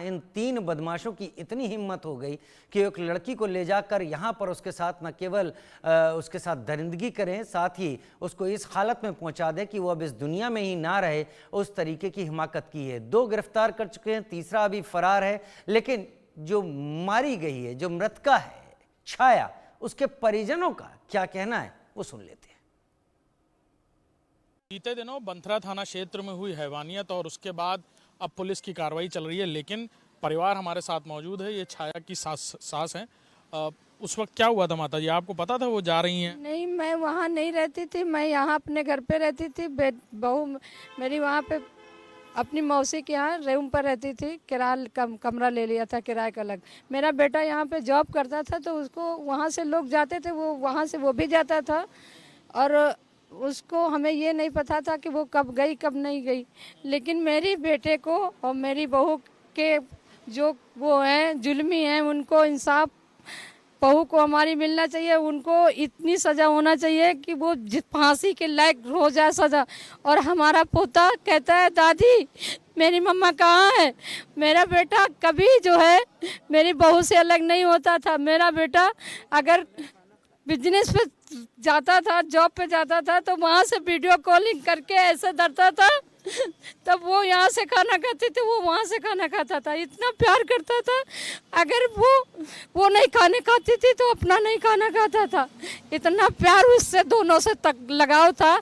इन 3 बदमाशों की इतनी हिम्मत हो गई कि एक लड़की को ले जाकर यहाँ पर उसके साथ न केवल उसके साथ दरिंदगी करें, साथ ही उसको इस हालत में पहुँचा दें कि वो अब इस दुनिया में ही ना रहे, उस तरीके की हिमाकत की है। 2 गिरफ्तार कर चुके हैं, तीसरा अभी फरार है। लेकिन जो मारी गई है, जो मृतका है छाया, उसके परिजनों का क्या कहना है वो सुन लेते हैं। बीते दिनों बंथरा थाना क्षेत्र में हुई हैवानियत और उसके बाद अब पुलिस की कार्रवाई चल रही है, लेकिन परिवार हमारे साथ मौजूद है। ये छाया की सास हैं। उस वक्त क्या हुआ था माता जी, आपको पता था वो जा रही हैं? नहीं, मैं वहाँ नहीं रहती थी, मैं यहाँ अपने घर पे रहती थी। बहू मेरी वहाँ पे अपनी मौसी के यहाँ रूम पर रहती थी, किराया कमरा ले लिया था किराए का अलग। मेरा बेटा यहाँ पे जॉब करता था तो उसको वहाँ से लोग जाते थे, वो वहाँ से वो भी जाता था और उसको हमें ये नहीं पता था कि वो कब गई कब नहीं गई। लेकिन मेरी बेटे को और मेरी बहू के जो वो हैं जुल्मी हैं, उनको इंसाफ बहू को हमारी मिलना चाहिए। उनको इतनी सज़ा होना चाहिए कि वो फांसी के लायक हो जाए सज़ा। और हमारा पोता कहता है दादी मेरी मम्मा कहाँ है। मेरा बेटा कभी जो है मेरी बहू से अलग नहीं होता था। मेरा बेटा अगर बिजनेस पे जाता था, जॉब पे जाता था तो वहाँ से वीडियो कॉलिंग करके ऐसे डरता था, तब वो यहाँ से खाना खाते थे, वो वहाँ से खाना खाता था। इतना प्यार करता था, अगर वो नहीं खाने खाती थी तो अपना नहीं खाना खाता था। इतना प्यार उससे दोनों से तक लगाव था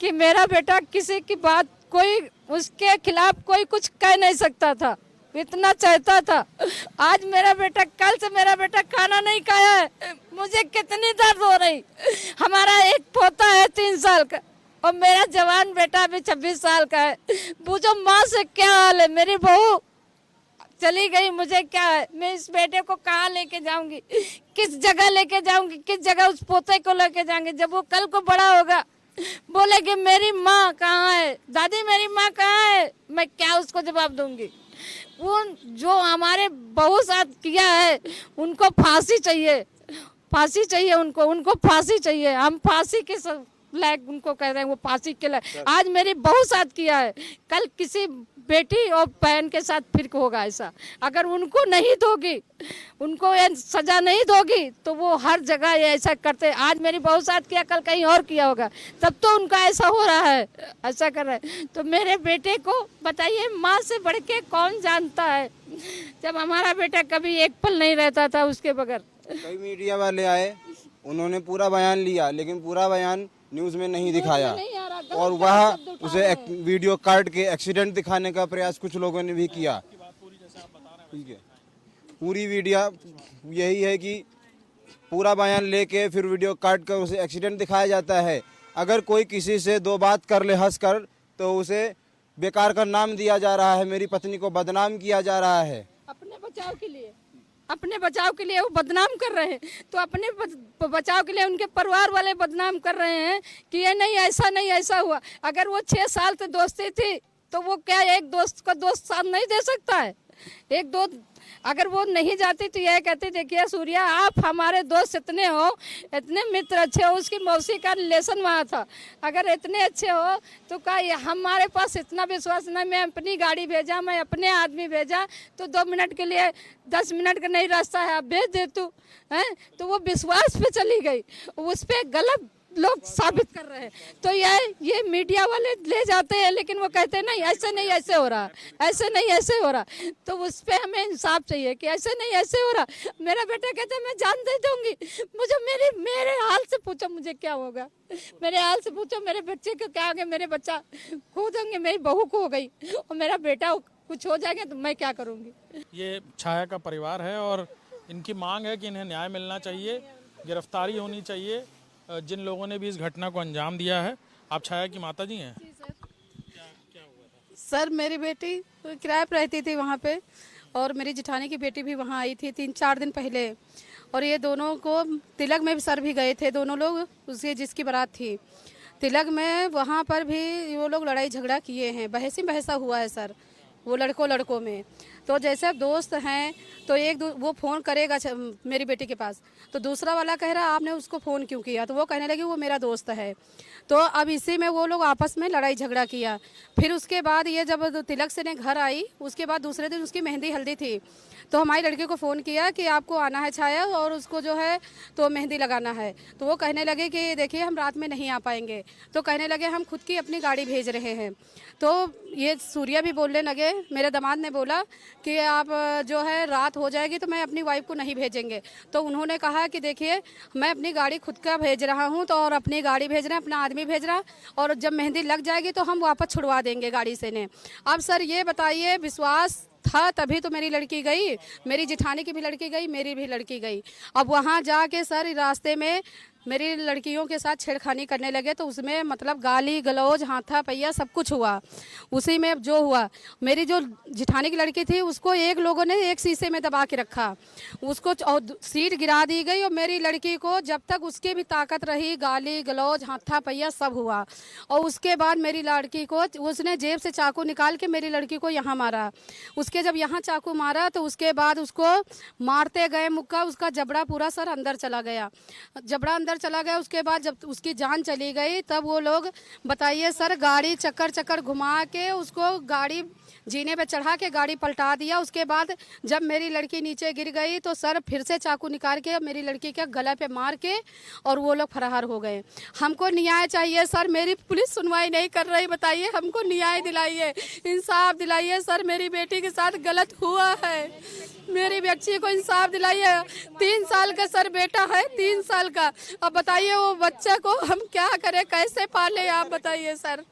कि मेरा बेटा किसी की बात कोई उसके खिलाफ कोई कुछ कह नहीं सकता था, इतना चाहता था। आज मेरा बेटा, कल से मेरा बेटा खाना नहीं खाया है, मुझे कितनी दर्द हो रही। हमारा एक पोता है 3 साल का और मेरा जवान बेटा भी 26 साल का है। पूछो माँ से क्या हाल है। मेरी बहू चली गई, मुझे क्या है, मैं इस बेटे को कहाँ लेके जाऊंगी, किस जगह लेके जाऊंगी, किस जगह उस पोते को लेके जाएंगे। जब वो कल को बड़ा होगा बोलेगी मेरी माँ कहाँ है, दादी मेरी माँ कहाँ है, मैं क्या उसको जवाब दूंगी। उन जो हमारे बहू साथ किया है उनको फांसी चाहिए, फांसी चाहिए, उनको फांसी चाहिए। हम फांसी के लायक उनको कह रहे हैं, वो फांसी के लायक। आज मेरी बहू साथ किया है, कल किसी बेटी और बहन के साथ फिर होगा ऐसा। अगर उनको नहीं दोगी, उनको ये सजा नहीं दोगी तो वो हर जगह ये ऐसा करते। आज मेरी बहू साथ किया, कल कहीं और किया होगा, तब तो उनका ऐसा हो रहा है, ऐसा कर रहा है। तो मेरे बेटे को बताइए, माँ से बढ़ के कौन जानता है। जब हमारा बेटा कभी एक पल नहीं रहता था उसके बगैर। कई मीडिया वाले आए, उन्होंने पूरा बयान लिया, लेकिन पूरा बयान न्यूज़ में नहीं दिखाया और वह उसे वीडियो काट के एक्सीडेंट दिखाने का प्रयास कुछ लोगों ने भी किया। ठीक है, पूरी वीडियो यही है कि पूरा बयान लेके फिर वीडियो काट कर उसे एक्सीडेंट दिखाया जाता है। अगर कोई किसी से 2 बात कर ले हंस कर तो उसे बेकार का नाम दिया जा रहा है, मेरी पत्नी को बदनाम किया जा रहा है। अपने बचाव के लिए वो बदनाम कर रहे हैं, तो अपने बचाव के लिए उनके परिवार वाले बदनाम कर रहे हैं कि ये नहीं ऐसा हुआ। अगर वो 6 साल से दोस्ती थी तो वो क्या एक दोस्त का दोस्त साथ नहीं दे सकता है। एक दो अगर वो नहीं जाती तो यह कहती देखिए सूर्या आप हमारे दोस्त इतने हो, इतने मित्र अच्छे हो। उसकी मौसी का रिलेशन वहाँ था, अगर इतने अच्छे हो तो क्या हमारे पास इतना विश्वास नहीं। मैं अपनी गाड़ी भेजा, मैं अपने आदमी भेजा तो 2 मिनट के लिए 10 मिनट का नहीं रास्ता है, आप भेज दे तू है। तो वो विश्वास पे चली गई, उस पर गलत लोग साबित कर रहे हैं। तो ये मीडिया वाले ले जाते हैं, लेकिन वो कहते हैं नहीं ऐसे हो रहा, ऐसे नहीं ऐसे हो रहा। तो उस पर हमें इंसाफ चाहिए कि ऐसे नहीं ऐसे हो रहा। मेरा बेटा कहता है मैं जान दे दूंगी, मुझे मेरे हाल से पूछो मुझे क्या होगा, मेरे हाल से पूछो मेरे बच्चे को क्या होगा। मेरे बच्चा खो देंगे, मेरी बहू को हो गई और मेरा बेटा कुछ हो जाएगा तो मैं क्या करूँगी। ये छाया का परिवार है और इनकी मांग है कि इन्हें न्याय मिलना चाहिए, गिरफ्तारी होनी चाहिए जिन लोगों ने भी इस घटना को अंजाम दिया है। आप छाया की माता जी हैं? जी सर। क्या हुआ था? सर मेरी बेटी किराए पर रहती थी वहाँ पे और मेरी जेठानी की बेटी भी वहाँ आई थी 3-4 दिन पहले। और ये दोनों को तिलक में भी सर भी गए थे दोनों लोग, उसकी जिसकी बारात थी तिलक में, वहाँ पर भी वो लोग लड़ाई झगड़ा किए हैं, बहसी बहसा हुआ है सर वो लड़कों में। तो जैसे दोस्त हैं तो वो फ़ोन करेगा मेरी बेटी के पास, तो दूसरा वाला कह रहा आपने उसको फ़ोन क्यों किया, तो वो कहने लगी वो मेरा दोस्त है। तो अब इसी में वो लोग आपस में लड़ाई झगड़ा किया। फिर उसके बाद ये जब तिलक से ने घर आई, उसके बाद दूसरे दिन उसकी मेहंदी हल्दी थी, तो हमारी लड़की को फ़ोन किया कि आपको आना है छाया और उसको जो है तो मेहंदी लगाना है। तो वो कहने लगे कि देखिए हम रात में नहीं आ पाएंगे, तो कहने लगे हम खुद की अपनी गाड़ी भेज रहे हैं। तो ये सूर्या भी बोलने लगे, मेरे दामाद ने बोला कि आप जो है रात हो जाएगी तो मैं अपनी वाइफ को नहीं भेजेंगे। तो उन्होंने कहा कि देखिए मैं अपनी गाड़ी खुद का भेज रहा हूँ, तो और अपनी गाड़ी भेज रहे हैं, अपना आदमी भेज रहा, और जब मेहंदी लग जाएगी तो हम वापस छुड़वा देंगे गाड़ी से ने। अब सर ये बताइए, विश्वास था तभी तो मेरी लड़की गई, मेरी जिठानी की भी लड़की गई, मेरी भी लड़की गई। अब वहाँ जाके सर रास्ते में मेरी लड़कियों के साथ छेड़खानी करने लगे, तो उसमें मतलब गाली गलौज हाथा पहिया सब कुछ हुआ। उसी में जो हुआ, मेरी जो जिठानी की लड़की थी उसको एक लोगों ने एक शीशे में दबा के रखा, उसको सीट गिरा दी गई, और मेरी लड़की को जब तक उसकी भी ताकत रही गाली गलौज हाथा पहिया सब हुआ। और उसके बाद मेरी लड़की को उसने जेब से चाकू निकाल के मेरी लड़की को यहाँ मारा। उसके जब यहाँ चाकू मारा तो उसके बाद उसको मारते गए मुक्का, उसका जबड़ा पूरा सर अंदर चला गया, जबड़ा अंदर चला गया। उसके बाद जब उसकी जान चली गई तब वो लोग बताइए सर गाड़ी चक्कर घुमा के उसको गाड़ी जीने पे चढ़ा के गाड़ी पलटा दिया। उसके बाद जब मेरी लड़की नीचे गिर गई तो सर फिर से चाकू निकाल के मेरी लड़की के गले पे मार के और वो लोग फरार हो गए। हमको न्याय चाहिए सर, मेरी पुलिस सुनवाई नहीं कर रही, बताइए हमको न्याय दिलाइए, इंसाफ दिलाइए सर, मेरी बेटी के साथ गलत हुआ है, मेरी बच्ची को इंसाफ दिलाइए। 3 साल का सर बेटा है, 3 साल का। अब बताइए वो बच्चा को हम क्या करें, कैसे पाले, आप बताइए सर।